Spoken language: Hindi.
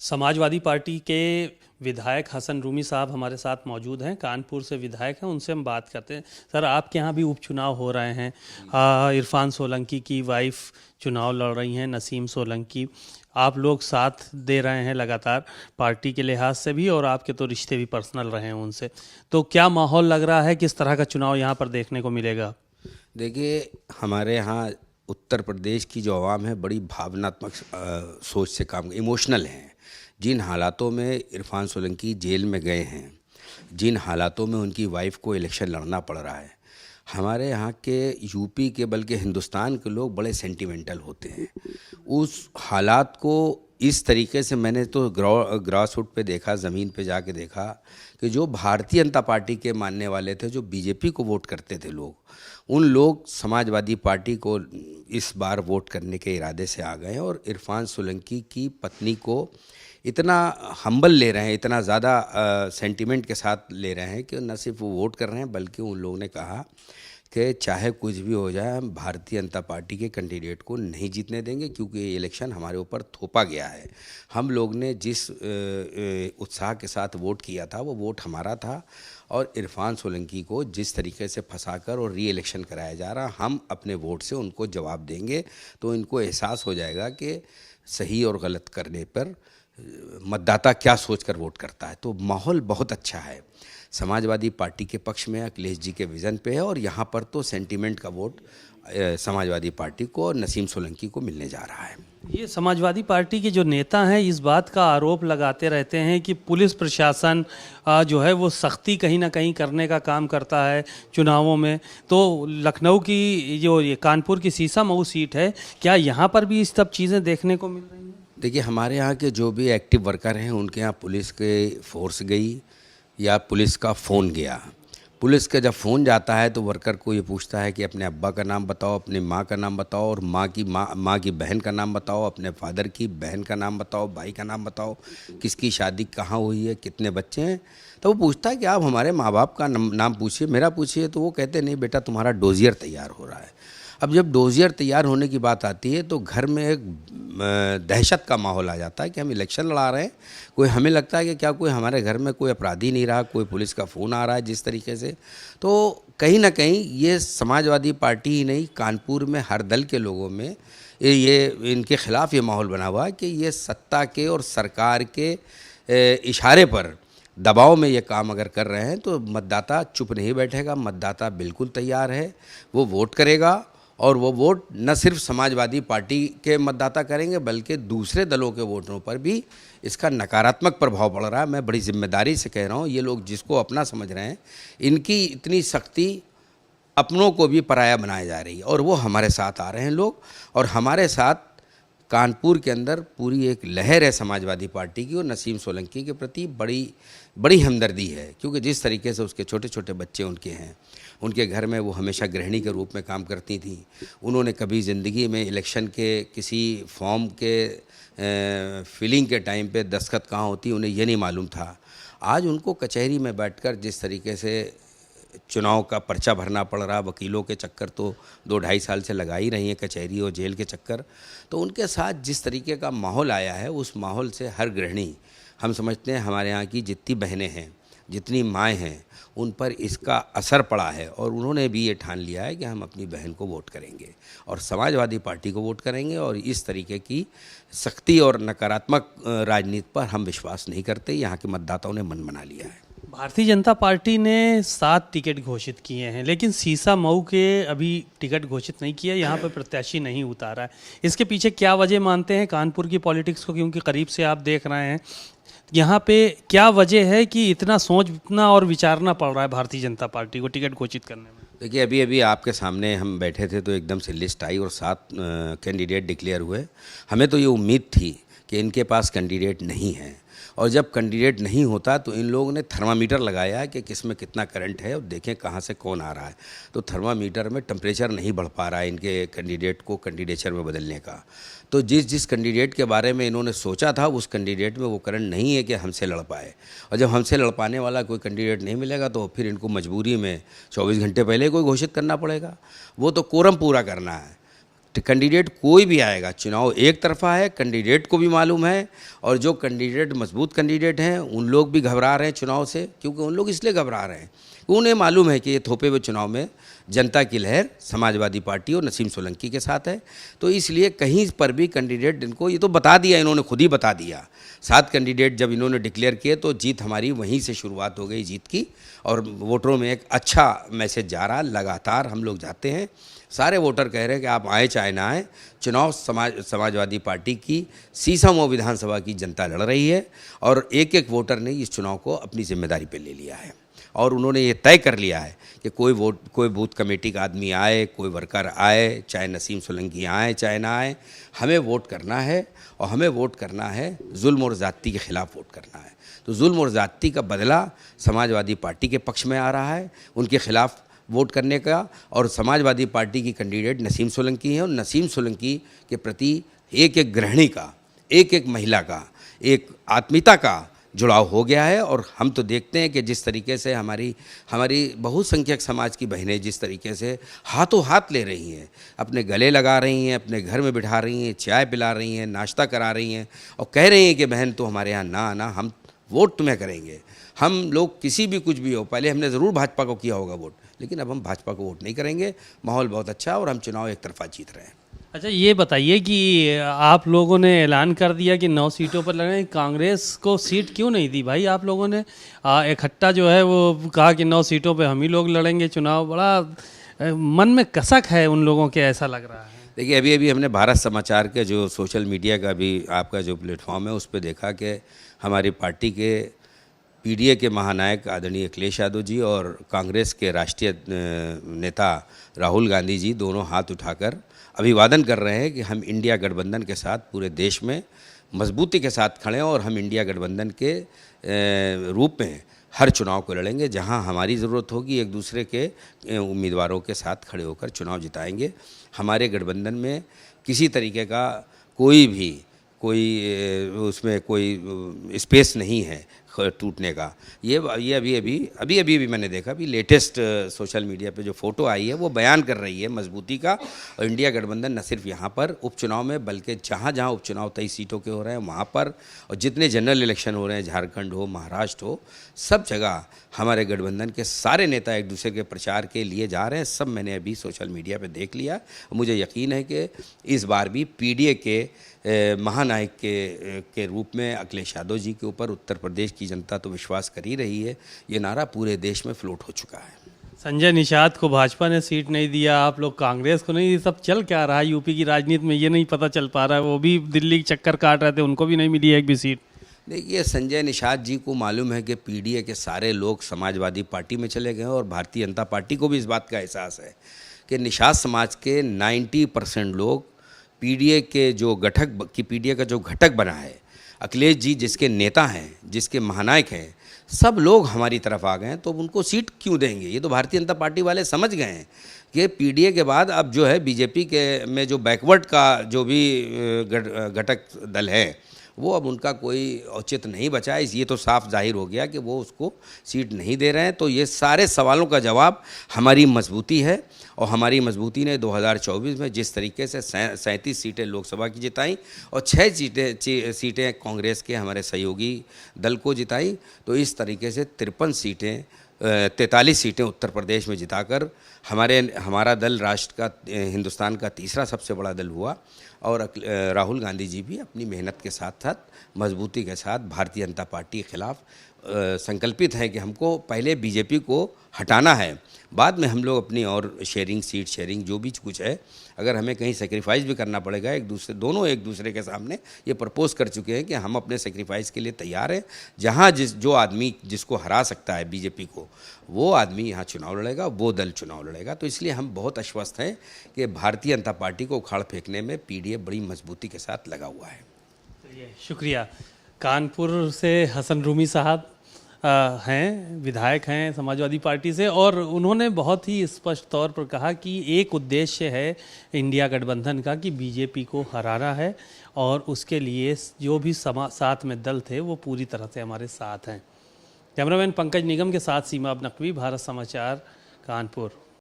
समाजवादी पार्टी के विधायक हसन रूमी साहब हमारे साथ मौजूद हैं। कानपुर से विधायक हैं, उनसे हम बात करते हैं। सर, आपके यहाँ भी उपचुनाव हो रहे हैं। इरफान सोलंकी की वाइफ चुनाव लड़ रही हैं, नसीम सोलंकी। आप लोग साथ दे रहे हैं लगातार, पार्टी के लिहाज से भी, और आपके तो रिश्ते भी पर्सनल रहे हैं उनसे। तो क्या माहौल लग रहा है, किस तरह का चुनाव यहाँ पर देखने को मिलेगा? देखिए, हमारे यहाँ उत्तर प्रदेश की जो आवाम है बड़ी भावनात्मक सोच से काम, इमोशनल हैं। जिन हालातों में इरफान सोलंकी जेल में गए हैं, जिन हालातों में उनकी वाइफ को इलेक्शन लड़ना पड़ रहा है, हमारे यहाँ के यूपी के बल्कि हिंदुस्तान के लोग बड़े सेंटिमेंटल होते हैं। उस हालात को इस तरीके से मैंने तो ग्रास रूट पे देखा, ज़मीन पे जाके देखा कि जो भारतीय जनता पार्टी के मानने वाले थे, जो बीजेपी को वोट करते थे लोग, उन लोग समाजवादी पार्टी को इस बार वोट करने के इरादे से आ गए हैं और इरफान सोलंकी की पत्नी को इतना हम्बल ले रहे हैं, इतना ज़्यादा सेंटिमेंट के साथ ले रहे हैं कि न सिर्फ वो वोट कर रहे हैं बल्कि उन लोगों ने कहा कि चाहे कुछ भी हो जाए, हम भारतीय जनता पार्टी के कैंडिडेट को नहीं जीतने देंगे, क्योंकि ये इलेक्शन हमारे ऊपर थोपा गया है। हम लोग ने जिस उत्साह के साथ वोट किया था वो वोट हमारा था, और इरफान सोलंकी को जिस तरीके से फंसाकर और री इलेक्शन कराया जा रहा, हम अपने वोट से उनको जवाब देंगे। तो इनको एहसास हो जाएगा कि सही और गलत करने पर मतदाता क्या सोचकर वोट करता है। तो माहौल बहुत अच्छा है, समाजवादी पार्टी के पक्ष में, अखिलेश जी के विज़न पे है, और यहाँ पर तो सेंटीमेंट का वोट समाजवादी पार्टी को और नसीम सोलंकी को मिलने जा रहा है। ये समाजवादी पार्टी के जो नेता हैं इस बात का आरोप लगाते रहते हैं कि पुलिस प्रशासन जो है वो सख्ती कहीं ना कहीं करने का काम करता है चुनावों में। तो लखनऊ की जो ये कानपुर की सीसा मऊ सीट है, क्या यहाँ पर भी इस सब चीज़ें देखने को मिल रही हैं? देखिए, हमारे यहाँ के जो भी एक्टिव वर्कर हैं उनके यहाँ पुलिस के फोर्स गई या पुलिस का फ़ोन गया। पुलिस का जब फ़ोन जाता है तो वर्कर को ये पूछता है कि अपने अब्बा का नाम बताओ, अपनी माँ का नाम बताओ, और माँ की बहन का नाम बताओ, अपने फादर की बहन का नाम बताओ, भाई का नाम बताओ, किसकी शादी कहाँ हुई है, कितने बच्चे हैं। तो वो पूछता है कि आप हमारे माँ बाप का नाम पूछिए, मेरा पूछिए। तो वो कहते नहीं बेटा, तुम्हारा डोजियर तैयार हो रहा है। अब जब डोजियर तैयार होने की बात आती है तो घर में एक दहशत का माहौल आ जाता है कि हम इलेक्शन लड़ा रहे हैं। कोई, हमें लगता है कि क्या कोई हमारे घर में कोई अपराधी नहीं रहा, कोई पुलिस का फ़ोन आ रहा है जिस तरीके से। तो कहीं ना कहीं ये समाजवादी पार्टी ही नहीं, कानपुर में हर दल के लोगों में ये इनके ख़िलाफ़ ये माहौल बना हुआ है कि ये सत्ता के और सरकार के इशारे पर, दबाव में ये काम अगर कर रहे हैं तो मतदाता चुप नहीं बैठेगा। मतदाता बिल्कुल तैयार है, वो वोट करेगा, और वो वोट न सिर्फ समाजवादी पार्टी के मतदाता करेंगे बल्कि दूसरे दलों के वोटरों पर भी इसका नकारात्मक प्रभाव पड़ रहा है। मैं बड़ी जिम्मेदारी से कह रहा हूँ, ये लोग जिसको अपना समझ रहे हैं, इनकी इतनी सख्ती अपनों को भी पराया बनाई जा रही है। और वो हमारे साथ आ रहे हैं लोग, और हमारे साथ कानपुर के अंदर पूरी एक लहर है समाजवादी पार्टी की, और नसीम सोलंकी के प्रति बड़ी बड़ी हमदर्दी है, क्योंकि जिस तरीके से उसके छोटे छोटे बच्चे उनके हैं, उनके घर में वो हमेशा गृहिणी के रूप में काम करती थी। उन्होंने कभी ज़िंदगी में इलेक्शन के किसी फॉर्म के फिलिंग के टाइम पे दस्तखत कहाँ होती उन्हें ये नहीं मालूम था। आज उनको कचहरी में बैठकर जिस तरीके से चुनाव का पर्चा भरना पड़ रहा, वकीलों के चक्कर तो 2-2.5 साल से लगा ही रही हैं, कचहरी और जेल के चक्कर। तो उनके साथ जिस तरीके का माहौल आया है, उस माहौल से हर गृहिणी, हम समझते हैं हमारे यहाँ की जितनी बहनें हैं, जितनी माएँ हैं, उन पर इसका असर पड़ा है, और उन्होंने भी ये ठान लिया है कि हम अपनी बहन को वोट करेंगे और समाजवादी पार्टी को वोट करेंगे। और इस तरीके की सख्ती और नकारात्मक राजनीति पर हम विश्वास नहीं करते। यहाँ के मतदाताओं ने मन बना लिया है। भारतीय जनता पार्टी ने 7 टिकट घोषित किए हैं, लेकिन सीसा मऊ के अभी टिकट घोषित नहीं किया, यहाँ पर प्रत्याशी नहीं उतारा है। इसके पीछे क्या वजह मानते हैं कानपुर की पॉलिटिक्स को, क्योंकि करीब से आप देख रहे हैं, यहाँ पे क्या वजह है कि इतना सोचना और विचारना पड़ रहा है भारतीय जनता पार्टी को टिकट घोषित करने में? देखिए, अभी अभी आपके सामने हम बैठे थे तो एकदम से लिस्ट आई और 7 कैंडिडेट डिक्लेयर हुए। हमें तो ये उम्मीद थी कि इनके पास कैंडिडेट नहीं है, और जब कैंडिडेट नहीं होता तो इन लोगों ने थर्मामीटर लगाया कि किस में कितना करंट है और देखें कहाँ से कौन आ रहा है। तो थर्मामीटर में टेम्परेचर नहीं बढ़ पा रहा है इनके कैंडिडेट को कैंडिडेचर में बदलने का। तो जिस कैंडिडेट के बारे में इन्होंने सोचा था उस कैंडिडेट में वो करंट नहीं है कि हमसे लड़ पाए, और जब हमसे लड़ पाने वाला कोई कैंडिडेट नहीं मिलेगा तो फिर इनको मजबूरी में 24 घंटे पहले कोई घोषित करना पड़ेगा। वो तो कोरम पूरा करना है, कैंडिडेट कोई भी आएगा, चुनाव एक तरफा है, कैंडिडेट को भी मालूम है। और जो कैंडिडेट मजबूत कैंडिडेट हैं उन लोग भी घबरा रहे हैं चुनाव से, क्योंकि उन लोग इसलिए घबरा रहे हैं, उन्हें मालूम है कि ये थोपे हुए चुनाव में जनता की लहर समाजवादी पार्टी और नसीम सोलंकी के साथ है। तो इसलिए कहीं पर भी कैंडिडेट इनको ये तो बता दिया, इन्होंने खुद ही बता दिया। 7 कैंडिडेट जब इन्होंने डिक्लेयर किए तो जीत हमारी वहीं से शुरुआत हो गई जीत की, और वोटरों में एक अच्छा मैसेज जा रहा, लगातार हम लोग जाते हैं। सारे वोटर कह रहे हैं कि आप आए चाहे ना आए, चुनाव समाजवादी पार्टी की सीसमो विधानसभा की जनता लड़ रही है, और एक एक वोटर ने इस चुनाव को अपनी जिम्मेदारी पे ले लिया है। और उन्होंने ये तय कर लिया है कि कोई बूथ कमेटी का आदमी आए, कोई वर्कर आए, चाहे नसीम सोलंकी आए चाहे ना आए, हमें वोट करना है। और हमें वोट करना है, जुल्म और ज़्यादती के ख़िलाफ़ वोट करना है। तो जुल्म और ज़्यादती का बदला समाजवादी पार्टी के पक्ष में आ रहा है, उनके ख़िलाफ़ वोट करने का। और समाजवादी पार्टी की कैंडिडेट नसीम सोलंकी हैं, और नसीम सोलंकी के प्रति एक एक गृहिणी का, एक एक महिला का, एक आत्मीयता का जुड़ाव हो गया है। और हम तो देखते हैं कि जिस तरीके से हमारी बहुसंख्यक समाज की बहनें जिस तरीके से हाथों हाथ ले रही हैं, अपने गले लगा रही हैं, अपने घर में बिठा रही हैं, चाय पिला रही हैं, नाश्ता करा रही हैं, और कह रही हैं कि बहन तो हमारे यहाँ ना आना, हम वोट तुम्हें करेंगे। हम लोग किसी भी कुछ भी हो, पहले हमने ज़रूर भाजपा को किया होगा वोट, लेकिन अब हम भाजपा को वोट नहीं करेंगे। माहौल बहुत अच्छा, और हम चुनाव एक तरफा जीत रहे हैं। अच्छा, ये बताइए कि आप लोगों ने ऐलान कर दिया कि 9 सीटों पर लड़ेंगे, कांग्रेस को सीट क्यों नहीं दी भाई आप लोगों ने? इकट्ठा जो है वो कहा कि 9 सीटों पे हम ही लोग लड़ेंगे चुनाव। बड़ा मन में कसक है उन लोगों के, ऐसा लग रहा है। देखिए, अभी हमने भारत समाचार के जो सोशल मीडिया का भी आपका जो प्लेटफॉर्म है उस पर देखा कि हमारी पार्टी के पीडीए के महानायक आदरणीय अखिलेश यादव जी और कांग्रेस के राष्ट्रीय नेता राहुल गांधी जी दोनों हाथ उठाकर अभिवादन कर रहे हैं कि हम इंडिया गठबंधन के साथ पूरे देश में मजबूती के साथ खड़े हैं, और हम इंडिया गठबंधन के रूप में हर चुनाव को लड़ेंगे। जहां हमारी ज़रूरत होगी, एक दूसरे के उम्मीदवारों के साथ खड़े होकर चुनाव जिताएंगे। हमारे गठबंधन में किसी तरीके का उसमें कोई स्पेस नहीं है टूटने का। ये अभी भी मैंने देखा, अभी लेटेस्ट सोशल मीडिया पे जो फ़ोटो आई है वो बयान कर रही है मजबूती का। और इंडिया गठबंधन न सिर्फ यहाँ पर उपचुनाव में, बल्कि जहाँ जहाँ उपचुनाव 23 सीटों के हो रहे हैं वहाँ पर, और जितने जनरल इलेक्शन हो रहे हैं, झारखंड हो, महाराष्ट्र हो, सब जगह हमारे गठबंधन के सारे नेता एक दूसरे के प्रचार के लिए जा रहे हैं। सब मैंने अभी सोशल मीडिया पर देख लिया। मुझे यकीन है कि इस बार भी पीडीए के महानायक के रूप में अखिलेश यादव जी के ऊपर उत्तर प्रदेश की जनता तो विश्वास कर ही रही है। ये नारा पूरे देश में फ्लोट हो चुका है। संजय निषाद को भाजपा ने सीट नहीं दिया, आप लोग कांग्रेस को नहीं, ये सब चल क्या रहा है यूपी की राजनीति में, ये नहीं पता चल पा रहा है। वो भी दिल्ली के चक्कर काट रहे थे, उनको भी नहीं मिली एक भी सीट। देखिए, संजय निषाद जी को मालूम है कि पीडीए के सारे लोग समाजवादी पार्टी में चले गए, और भारतीय जनता पार्टी को भी इस बात का एहसास है कि निषाद समाज के 90% लोग पीडीए के पीडीए का जो घटक बना है, अखिलेश जी जिसके नेता हैं, जिसके महानायक हैं, सब लोग हमारी तरफ आ गए हैं। तो उनको सीट क्यों देंगे? ये तो भारतीय जनता पार्टी वाले समझ गए हैं कि पीडीए के बाद अब जो है बीजेपी के में जो बैकवर्ड का जो भी घटक दल है, वो अब उनका कोई औचित्य नहीं बचा है। ये तो साफ जाहिर हो गया कि वो उसको सीट नहीं दे रहे हैं। तो ये सारे सवालों का जवाब हमारी मजबूती है, और हमारी मजबूती ने 2024 में जिस तरीके से 37 सीटें लोकसभा की जिताई और 6 सीटें कांग्रेस के हमारे सहयोगी दल को जिताई, तो इस तरीके से 43 सीटें उत्तर प्रदेश में जिताकर हमारा दल हिंदुस्तान का तीसरा सबसे बड़ा दल हुआ। और राहुल गांधी जी भी अपनी मेहनत के साथ साथ मजबूती के साथ भारतीय जनता पार्टी के खिलाफ संकल्पित हैं कि हमको पहले बीजेपी को हटाना है, बाद में हम लोग अपनी और सीट शेयरिंग जो भी कुछ है, अगर हमें कहीं सेक्रीफाइस भी करना पड़ेगा, दोनों एक दूसरे के सामने ये प्रपोज कर चुके हैं कि हम अपने सेक्रीफाइस के लिए तैयार हैं। जहाँ जो आदमी जिसको हरा सकता है बीजेपी को, वो आदमी यहाँ चुनाव लड़ेगा, वो दल चुनाव लड़ेगा। तो इसलिए हम बहुत आश्वस्त हैं कि भारतीय जनता पार्टी को उखाड़ फेंकने में पीडीए बड़ी मजबूती के साथ लगा हुआ है। शुक्रिया। कानपुर से हसन रूमी साहब हैं, विधायक हैं समाजवादी पार्टी से, और उन्होंने बहुत ही स्पष्ट तौर पर कहा कि एक उद्देश्य है इंडिया गठबंधन का कि बीजेपी को हराना है, और उसके लिए जो भी साथ में दल थे वो पूरी तरह से हमारे साथ हैं। कैमरामैन पंकज निगम के साथ सीमा नकवी, भारत समाचार, कानपुर।